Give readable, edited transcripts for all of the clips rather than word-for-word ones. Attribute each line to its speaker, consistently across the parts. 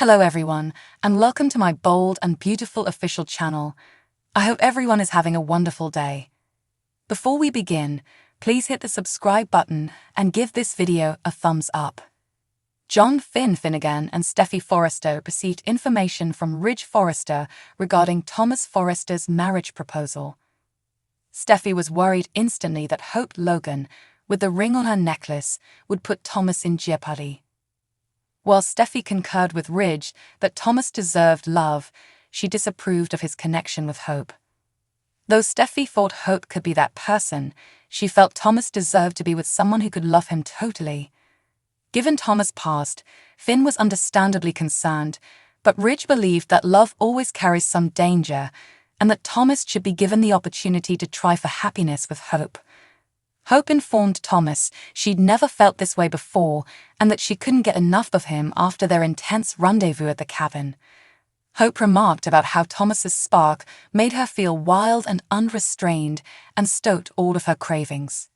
Speaker 1: Hello everyone, and welcome to my bold and beautiful official channel. I hope everyone is having a wonderful day. Before we begin, please hit the subscribe button and give this video a thumbs up. John Finnegan and Steffy Forrester received information from Ridge Forrester regarding Thomas Forrester's marriage proposal. Steffy was worried instantly that Hope Logan, with the ring on her necklace, would put Thomas in jeopardy. While Steffy concurred with Ridge that Thomas deserved love, she disapproved of his connection with Hope. Though Steffy thought Hope could be that person, she felt Thomas deserved to be with someone who could love him totally. Given Thomas' past, Finn was understandably concerned, but Ridge believed that love always carries some danger, and that Thomas should be given the opportunity to try for happiness with Hope. Hope informed Thomas she'd never felt this way before and that she couldn't get enough of him after their intense rendezvous at the cabin. Hope remarked about how Thomas's spark made her feel wild and unrestrained and stoked all of her cravings.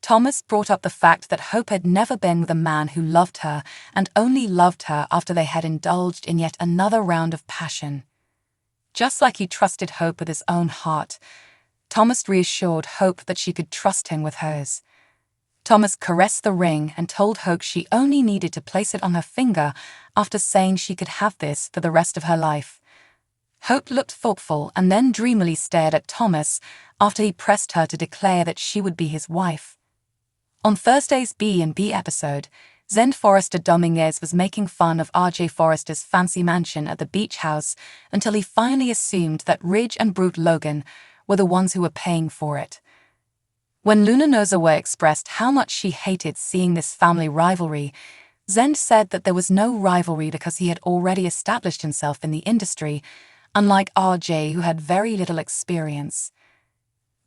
Speaker 1: Thomas brought up the fact that Hope had never been with a man who loved her and only loved her after they had indulged in yet another round of passion. Just like he trusted Hope with his own heart, Thomas reassured Hope that she could trust him with hers. Thomas caressed the ring and told Hope she only needed to place it on her finger after saying she could have this for the rest of her life. Hope looked thoughtful and then dreamily stared at Thomas after he pressed her to declare that she would be his wife. On Thursday's B&B episode, Zend Forrester Dominguez was making fun of R.J. Forrester's fancy mansion at the beach house until he finally assumed that Ridge and Brute Logan were the ones who were paying for it. When Luna Nozawa expressed how much she hated seeing this family rivalry, Zend said that there was no rivalry because he had already established himself in the industry, unlike RJ, who had very little experience.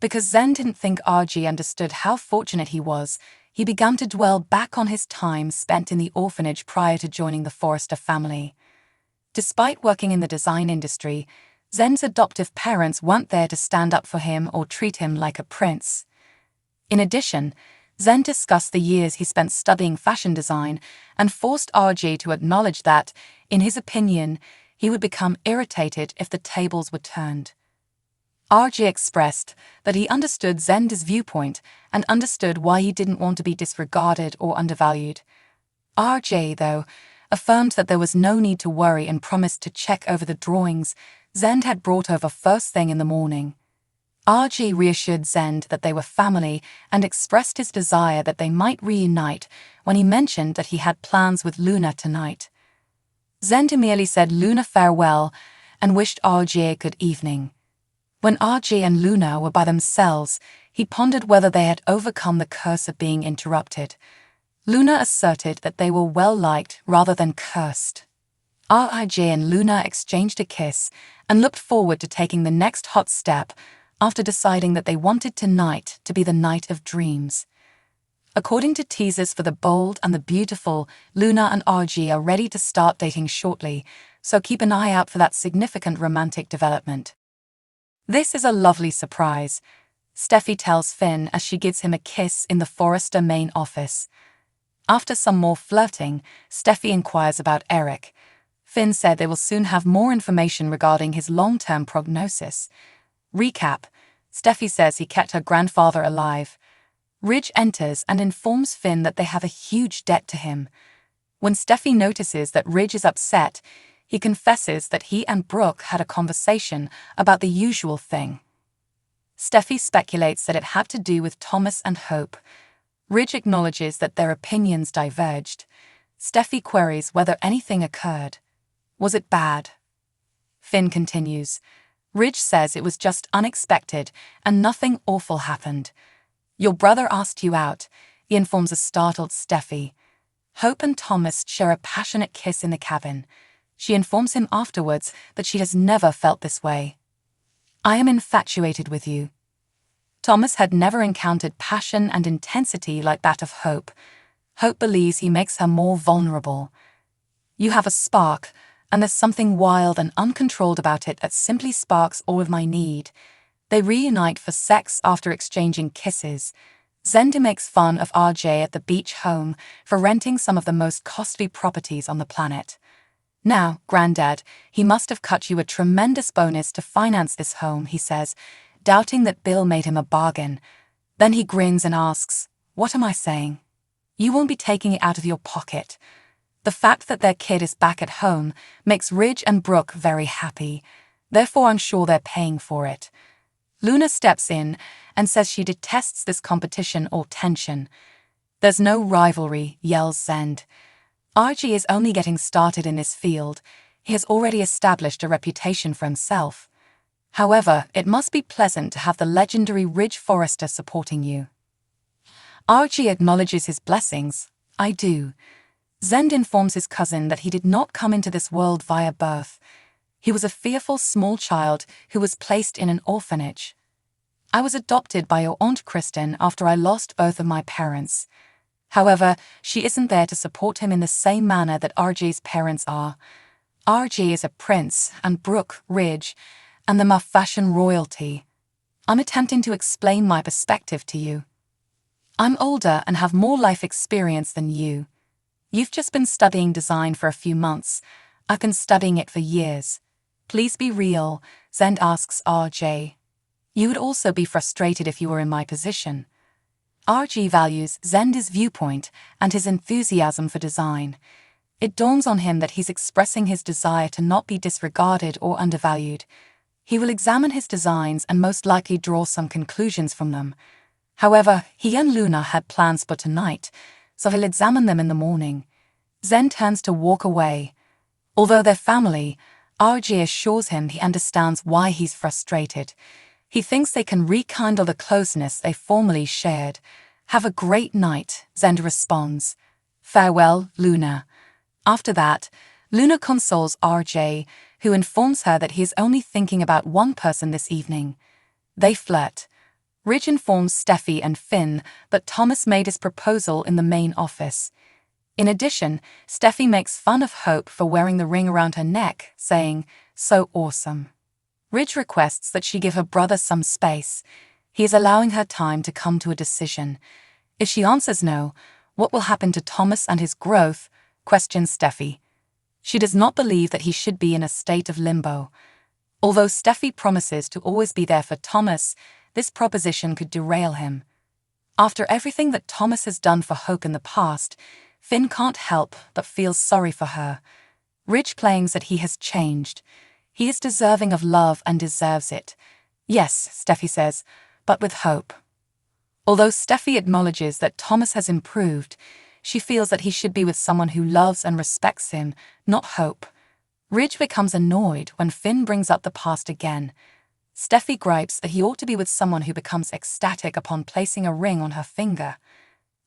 Speaker 1: Because Zend didn't think RJ understood how fortunate he was, he began to dwell back on his time spent in the orphanage prior to joining the Forrester family. Despite working in the design industry, Zend's adoptive parents weren't there to stand up for him or treat him like a prince. In addition, Zend discussed the years he spent studying fashion design and forced RJ to acknowledge that, in his opinion, he would become irritated if the tables were turned. RJ expressed that he understood Zend's viewpoint and understood why he didn't want to be disregarded or undervalued. RJ, though, affirmed that there was no need to worry and promised to check over the drawings Zend had brought over first thing in the morning. RJ reassured Zend that they were family and expressed his desire that they might reunite when he mentioned that he had plans with Luna tonight. Zend merely said Luna farewell and wished RJ a good evening. When RJ and Luna were by themselves, he pondered whether they had overcome the curse of being interrupted. Luna asserted that they were well-liked rather than cursed. RJ and Luna exchanged a kiss and looked forward to taking the next hot step after deciding that they wanted tonight to be the night of dreams. According to teasers for The Bold and the Beautiful, Luna and RJ are ready to start dating shortly, so keep an eye out for that significant romantic development. This is a lovely surprise, Steffy tells Finn as she gives him a kiss in the Forrester main office. After some more flirting, Steffy inquires about Eric. Finn said they will soon have more information regarding his long-term prognosis. Recap: Steffy says he kept her grandfather alive. Ridge enters and informs Finn that they have a huge debt to him. When Steffy notices that Ridge is upset, he confesses that he and Brooke had a conversation about the usual thing. Steffy speculates that it had to do with Thomas and Hope. Ridge acknowledges that their opinions diverged. Steffy queries whether anything occurred. Was it bad? Finn continues. Ridge says it was just unexpected and nothing awful happened. Your brother asked you out, he informs a startled Steffy. Hope and Thomas share a passionate kiss in the cabin. She informs him afterwards that she has never felt this way. I am infatuated with you. Thomas had never encountered passion and intensity like that of Hope. Hope believes he makes her more vulnerable. You have a spark, and there's something wild and uncontrolled about it that simply sparks all of my need. They reunite for sex after exchanging kisses. Zend makes fun of RJ at the beach home for renting some of the most costly properties on the planet. Now, Granddad, he must have cut you a tremendous bonus to finance this home, he says, doubting that Bill made him a bargain. Then he grins and asks, "What am I saying? You won't be taking it out of your pocket." The fact that their kid is back at home makes Ridge and Brooke very happy. Therefore, I'm sure they're paying for it. Luna steps in and says she detests this competition or tension. "There's no rivalry," yells Zend. "RG is only getting started in this field. He has already established a reputation for himself. However, it must be pleasant to have the legendary Ridge Forrester supporting you." RG acknowledges his blessings. "I do." Zend informs his cousin that he did not come into this world via birth. He was a fearful small child who was placed in an orphanage. "I was adopted by your Aunt Kristen after I lost both of my parents. However, she isn't there to support him in the same manner that RG's parents are. RG is a prince, and Brooke, Ridge, and them are fashion royalty. I'm attempting to explain my perspective to you. I'm older and have more life experience than you. You've just been studying design for a few months. I've been studying it for years. Please be real," Zend asks RJ. "You would also be frustrated if you were in my position." RG values Zend's viewpoint and his enthusiasm for design. It dawns on him that he's expressing his desire to not be disregarded or undervalued. He will examine his designs and most likely draw some conclusions from them. However, he and Luna had plans for tonight, so he'll examine them in the morning. Zend turns to walk away. Although they're family, RG assures him he understands why he's frustrated. He thinks they can rekindle the closeness they formerly shared. "Have a great night," Zend responds. "Farewell, Luna." After that, Luna consoles RJ, who informs her that he is only thinking about one person this evening. They flirt. Ridge informs Steffy and Finn that Thomas made his proposal in the main office. In addition, Steffy makes fun of Hope for wearing the ring around her neck, saying, "So awesome." Ridge requests that she give her brother some space. He is allowing her time to come to a decision. If she answers no, what will happen to Thomas and his growth? Questions Steffy. She does not believe that he should be in a state of limbo. Although Steffy promises to always be there for Thomas, this proposition could derail him. After everything that Thomas has done for Hope in the past, Finn can't help but feel sorry for her. Ridge claims that he has changed. He is deserving of love and deserves it. "Yes," Steffy says, "but with hope." Although Steffy acknowledges that Thomas has improved, she feels that he should be with someone who loves and respects him, not Hope. Ridge becomes annoyed when Finn brings up the past again. Steffy gripes that he ought to be with someone who becomes ecstatic upon placing a ring on her finger.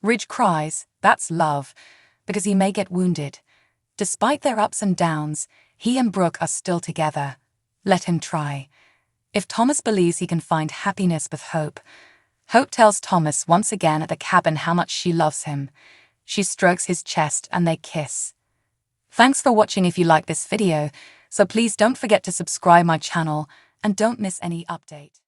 Speaker 1: Ridge cries, "That's love," because he may get wounded. Despite their ups and downs, he and Brooke are still together. Let him try. If Thomas believes he can find happiness with Hope, Hope tells Thomas once again at the cabin how much she loves him. She strokes his chest and they kiss. Thanks for watching. If you like this video, so please don't forget to subscribe my channel and don't miss any update.